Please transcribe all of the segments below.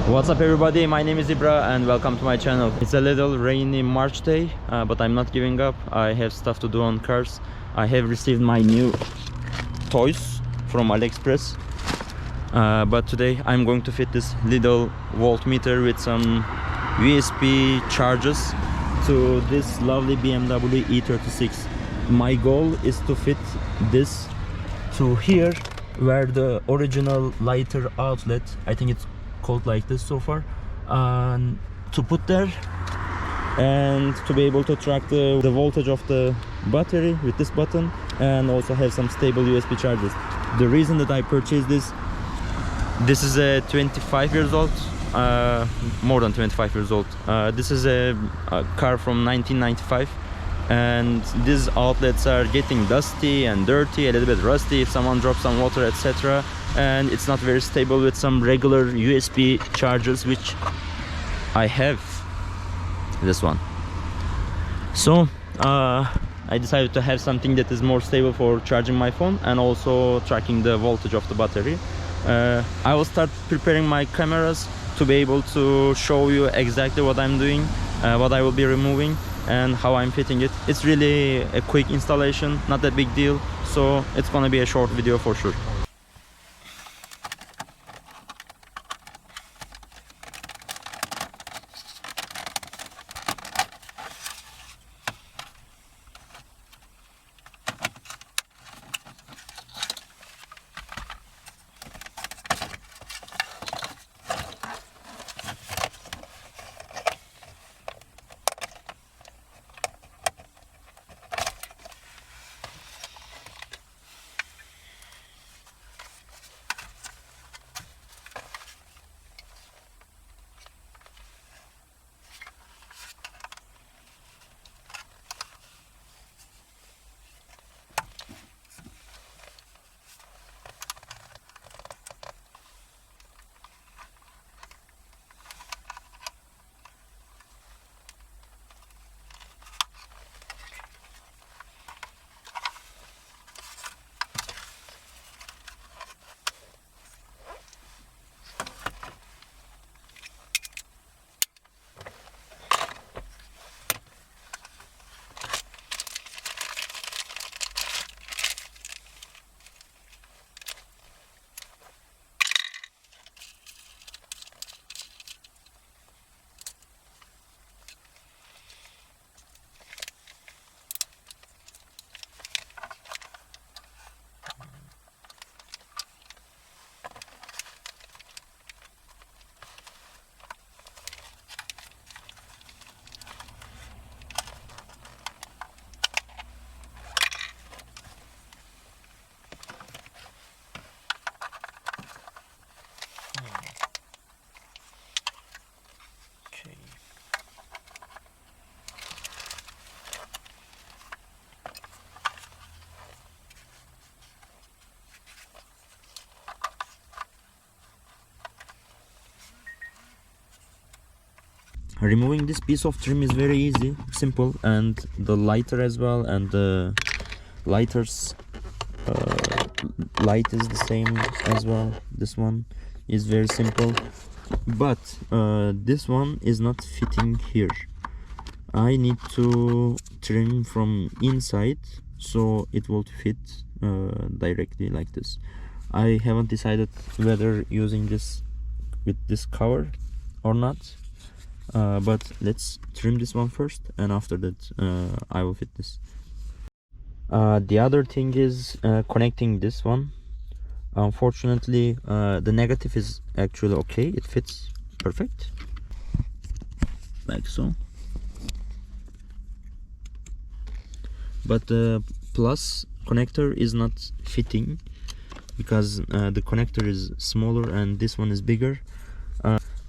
What's up everybody, my name is Ibra and welcome to my channel. It's a little rainy March day, but I'm not giving up. I have stuff to do on cars. I have received my new toys from Aliexpress, but today I'm going to fit this little voltmeter with some USB charges to this lovely BMW E36. My goal is to fit this to here where the original lighter outlet, I think it's called like this so far, to put there and to be able to track the voltage of the battery with this button, and also have some stable USB chargers. The reason that I purchased this is a 25 years old, more than 25 years old. This is a car from 1995, and these outlets are getting dusty and dirty, a little bit rusty if someone drops some water, etc. And it's not very stable with some regular USB chargers, which I have this one. So I decided to have something that is more stable for charging my phone and also tracking the voltage of the battery. I will start preparing my cameras to be able to show you exactly what I'm doing, what I will be removing and how I'm fitting it. It's really a quick installation, not a big deal, so it's gonna be a short video for sure. Removing this piece of trim is very easy, simple, and the lighter as well, and the lighter's light is the same as well. This one is very simple, but this one is not fitting here. I need to trim from inside so it will fit directly like this. I haven't decided whether using this with this cover or not. But let's trim this one first, and after that I will fit this. The other thing is connecting this one. Unfortunately the negative is actually okay, it fits perfect like so, but the plus connector is not fitting because the connector is smaller and this one is bigger.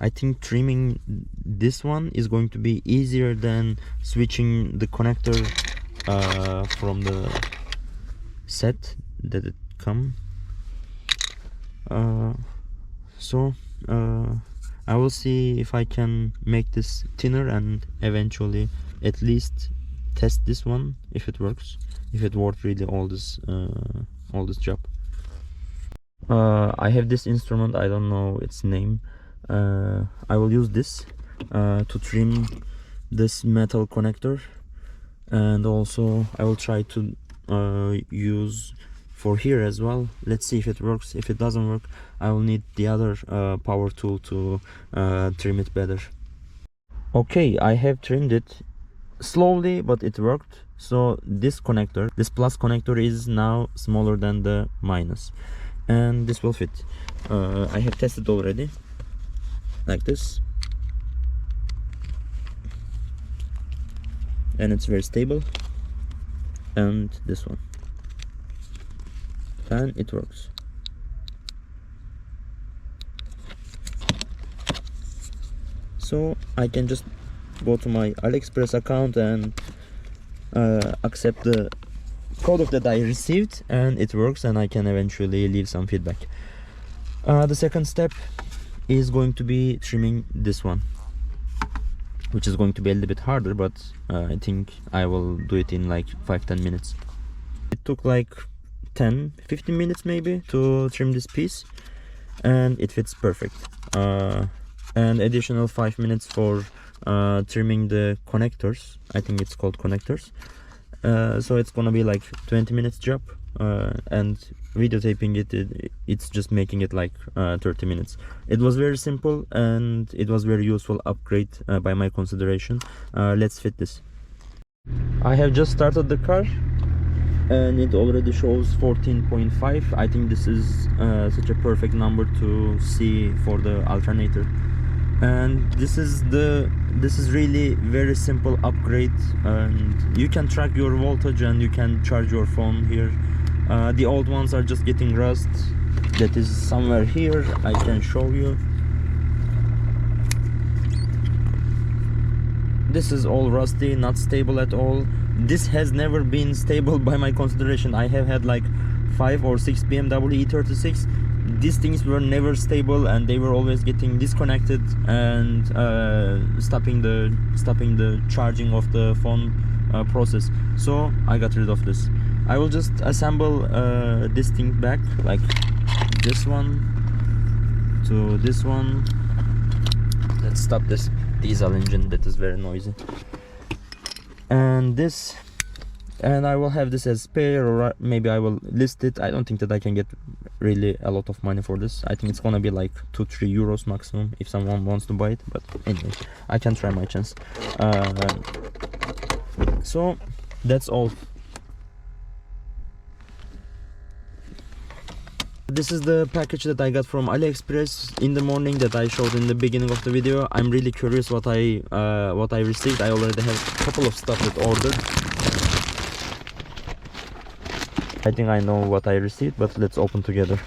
I think trimming this one is going to be easier than switching the connector from the set that it come. So I will see if I can make this thinner and eventually at least test this one if it works, if it worth really all this job. I have this instrument, I don't know its name. I will use this to trim this metal connector, and also I will try to use for here as well. Let's see if it works. If it doesn't work, I will need the other power tool to trim it better. Okay, I have trimmed it slowly, but it worked. So this connector, this plus connector, is now smaller than the minus, and this will fit. I have tested already, like this, and it's very stable. And this one, and it works. So I can just go to my Aliexpress account and accept the code that I received, and it works, and I can eventually leave some feedback. The second step is going to be trimming this one, which is going to be a little bit harder, but I think I will do it in like 5-10 minutes. It took like 10-15 minutes maybe to trim this piece, and it fits perfect. And additional 5 minutes for trimming the connectors. I think it's called connectors. So it's gonna be like 20 minutes job, and videotaping it's just making it like 30 minutes. It was very simple, and it was very useful upgrade by my consideration. Let's fit this. I have just started the car, and it already shows 14.5. I think this is such a perfect number to see for the alternator. And this is really very simple upgrade, and you can track your voltage and you can charge your phone here. The old ones are just getting rust. That is somewhere here. I can show you. This is all rusty, not stable at all. This has never been stable by my consideration. I have had like 5 or 6 BMW E36. These things were never stable, and they were always getting disconnected and stopping the charging of the phone process. So I got rid of this. I will just assemble this thing back, like this one to this one. Let's stop this diesel engine that is very noisy, and this, and I will have this as spare, or maybe I will list it. I don't think that I can get really a lot of money for this. I think it's gonna be like 2-3 euros maximum if someone wants to buy it, but anyway, I can try my chance. So that's all. This is the package that I got from Aliexpress in the morning that I showed in the beginning of the video. I'm really curious what I received. I already have a couple of stuff that ordered. I think I know what I received, but let's open together.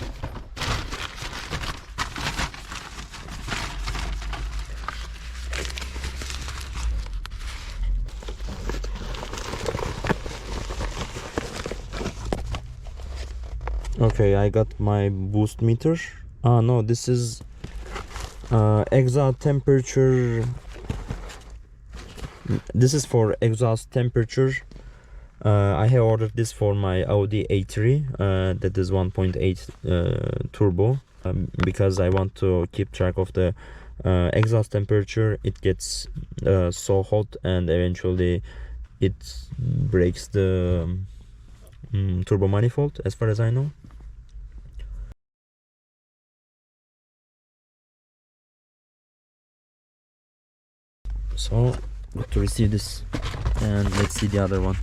Okay, I got my boost meter. No, this is exhaust temperature. This is for exhaust temperature. I have ordered this for my Audi A3 that is 1.8 turbo, because I want to keep track of the exhaust temperature. It gets so hot, and eventually it breaks the turbo manifold, as far as I know. So good to receive this, and let's see the other one.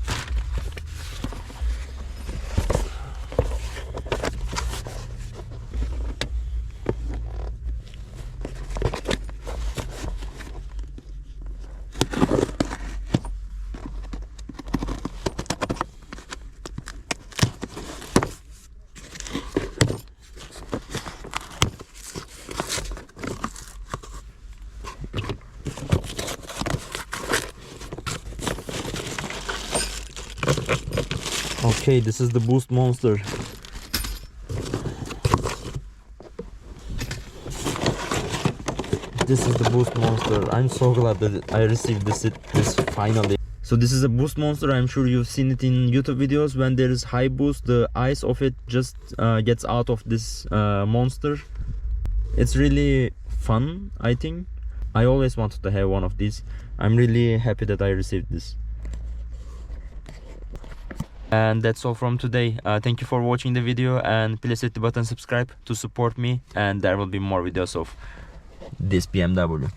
Okay, this is the boost monster. This is the boost monster. I'm so glad that I received this finally. So this is a boost monster. I'm sure you've seen it in YouTube videos. When there is high boost, the ice of it just gets out of this monster. It's really fun, I think. I always wanted to have one of these. I'm really happy that I received this. And that's all from today. Thank you for watching the video, and please hit the button subscribe to support me, and there will be more videos of this BMW.